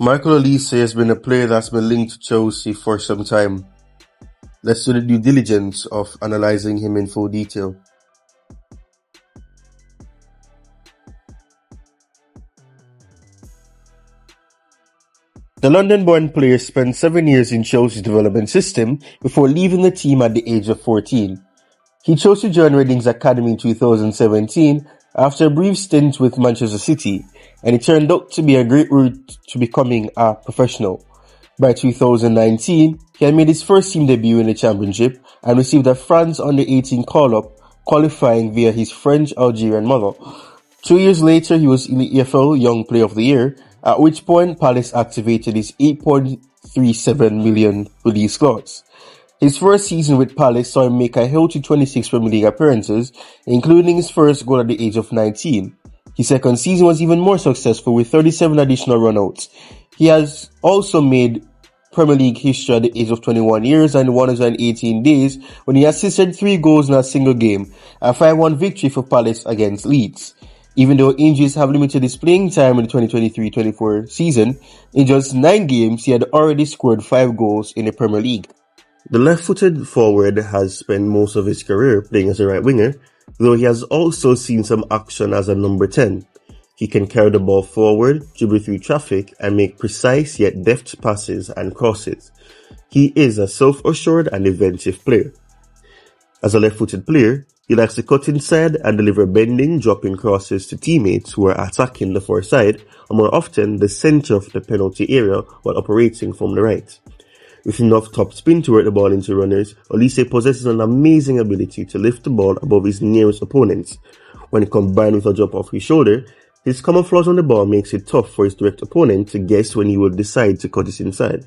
Michael Olise has been a player that's been linked to Chelsea for some time. Let's do the due diligence of analysing him in full detail. The London-born player spent 7 years in Chelsea's development system before leaving the team at the age of 14. He chose to join Reading's academy in 2017 after a brief stint with Manchester City, and it turned out to be a great route to becoming a professional. By 2019, he had made his first team debut in the Championship and received a France under-18 call-up, qualifying via his French-Algerian mother. 2 years later, he was in the EFL Young Player of the Year, at which point Palace activated his £8.37 million release clause. His first season with Palace saw him make a healthy 26 Premier League appearances, including his first goal at the age of 19. His second season was even more successful with 37 additional runouts. He has also made Premier League history at the age of 21 years and 118 days when he assisted 3 goals in a single game, a 5-1 victory for Palace against Leeds. Even though injuries have limited his playing time in the 2023-24 season, in just 9 games he had already scored 5 goals in the Premier League. The left-footed forward has spent most of his career playing as a right winger, though he has also seen some action as a number 10. He can carry the ball forward, dribble through traffic, and make precise yet deft passes and crosses. He is a self-assured and inventive player. As a left-footed player, he likes to cut inside and deliver bending, dropping crosses to teammates who are attacking the far side, or more often the center of the penalty area while operating from the right. With enough top spin to work the ball into runners, Olise possesses an amazing ability to lift the ball above his nearest opponents. When combined with a drop off his shoulder, his camouflage on the ball makes it tough for his direct opponent to guess when he will decide to cut it inside.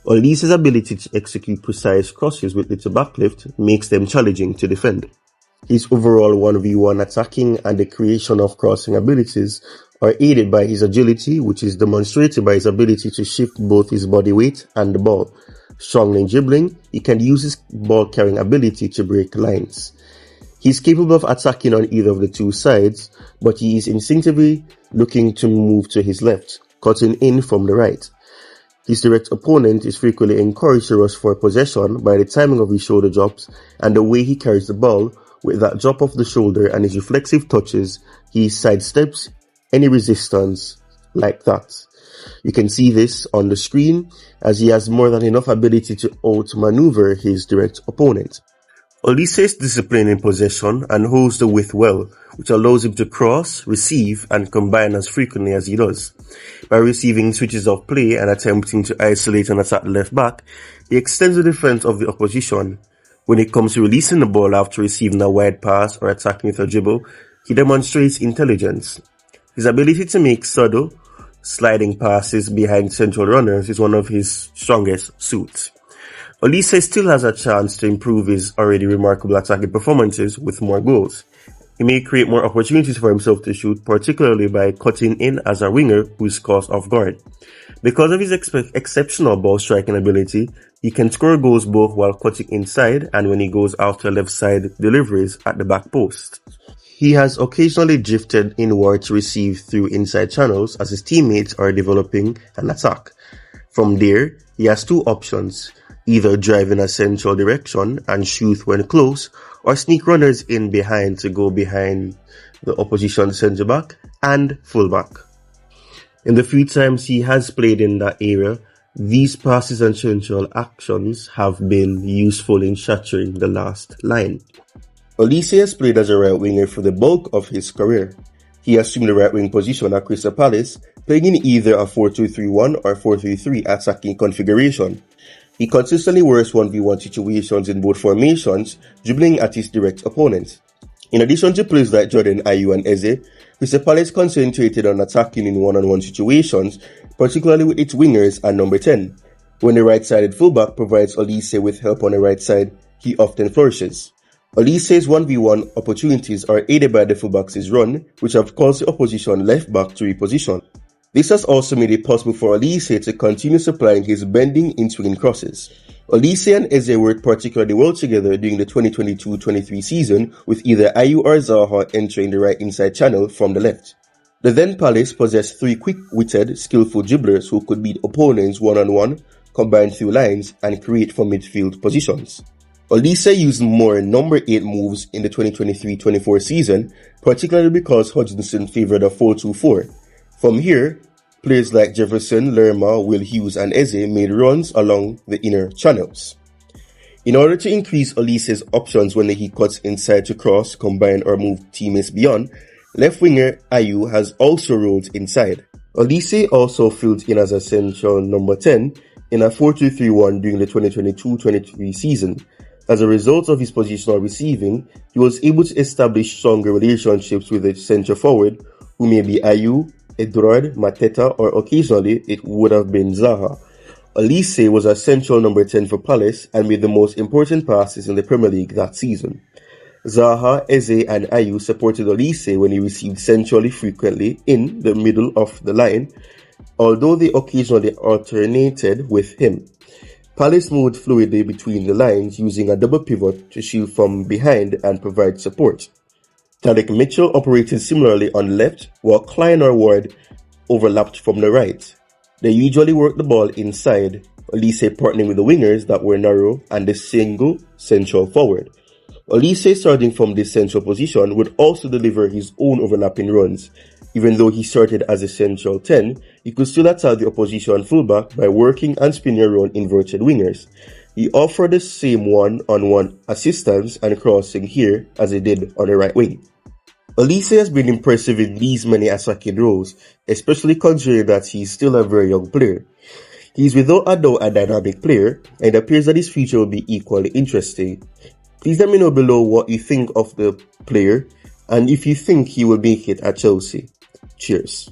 Olise's ability to execute precise crosses with little backlift makes them challenging to defend. His overall 1v1 attacking and the creation of crossing abilities are aided by his agility, which is demonstrated by his ability to shift both his body weight and the ball. Strong in dribbling, he can use his ball-carrying ability to break lines. He is capable of attacking on either of the two sides, but he is instinctively looking to move to his left, cutting in from the right. His direct opponent is frequently encouraged to rush for possession by the timing of his shoulder drops and the way he carries the ball. With that drop off the shoulder and his reflexive touches, he sidesteps any resistance like that. You can see this on the screen as he has more than enough ability to outmaneuver his direct opponent. Olise is disciplined in possession and holds the width well, which allows him to cross, receive, and combine as frequently as he does. By receiving switches of play and attempting to isolate and attack the left back, he extends the defense of the opposition. When it comes to releasing the ball after receiving a wide pass or attacking with a dribble, he demonstrates intelligence. His ability to make subtle, sliding passes behind central runners is one of his strongest suits. Olise still has a chance to improve his already remarkable attacking performances with more goals. He may create more opportunities for himself to shoot, particularly by cutting in as a winger who is caught off guard. Because of his exceptional ball striking ability, he can score goals both while cutting inside and when he goes after left side deliveries at the back post. He has occasionally drifted inward to receive through inside channels as his teammates are developing an attack. From there, he has 2 options, either drive in a central direction and shoot when close, or sneak runners in behind to go behind the opposition centre back and full back. In the few times he has played in that area, these passes and central actions have been useful in shattering the last line. Olise has played as a right winger for the bulk of his career. He assumed the right wing position at Crystal Palace, playing in either a 4-2-3-1 or 4-3-3 attacking configuration. He consistently works 1v1 situations in both formations, dribbling at his direct opponent. In addition to players like Jordan Ayew and Eze, Crystal Palace concentrated on attacking in one-on-one situations, particularly with its wingers and number 10. When the right-sided fullback provides Olise with help on the right side, he often flourishes. Olise's 1v1 opportunities are aided by the fullback's run, which have caused the opposition left-back to reposition. This has also made it possible for Olise to continue supplying his bending in-swinging crosses. Olise and Eze worked particularly well together during the 2022-23 season, with either Ayew or Zaha entering the right inside channel from the left. The then Palace possessed three quick-witted, skillful dribblers who could beat opponents one-on-one, combine through lines, and create from midfield positions. Olise used more number 8 moves in the 2023-24 season, particularly because Hodgson favoured a 4-2-4. From here, players like Jefferson, Lerma, Will Hughes and Eze made runs along the inner channels. In order to increase Olise's options when he cuts inside to cross, combine or move teammates beyond, left winger Ayew has also rolled inside. Olise also filled in as a central number 10 in a 4-2-3-1 during the 2022-23 season. As a result of his positional receiving, he was able to establish stronger relationships with the centre forward, who may be Ayew, Edouard, Mateta, or occasionally it would have been Zaha. Olise was a central number 10 for Palace and made the most important passes in the Premier League that season. Zaha, Eze and Ayew supported Olise when he received centrally frequently in the middle of the line, although they occasionally alternated with him. Palace moved fluidly between the lines using a double pivot to shield from behind and provide support. Tariq Mitchell operated similarly on left, while Klein or Ward overlapped from the right. They usually worked the ball inside, Olise partnering with the wingers that were narrow and the single central forward. Olise, starting from this central position, would also deliver his own overlapping runs. Even though he started as a central 10, he could still attack the opposition fullback by working and spinning around inverted wingers. He offered the same one-on-one assistance and crossing here as he did on the right wing. Olise has been impressive in these many attacking roles, especially considering that he is still a very young player. He is without a doubt a dynamic player, and it appears that his future will be equally interesting. Please let me know below what you think of the player and if you think he will make it at Chelsea. Cheers.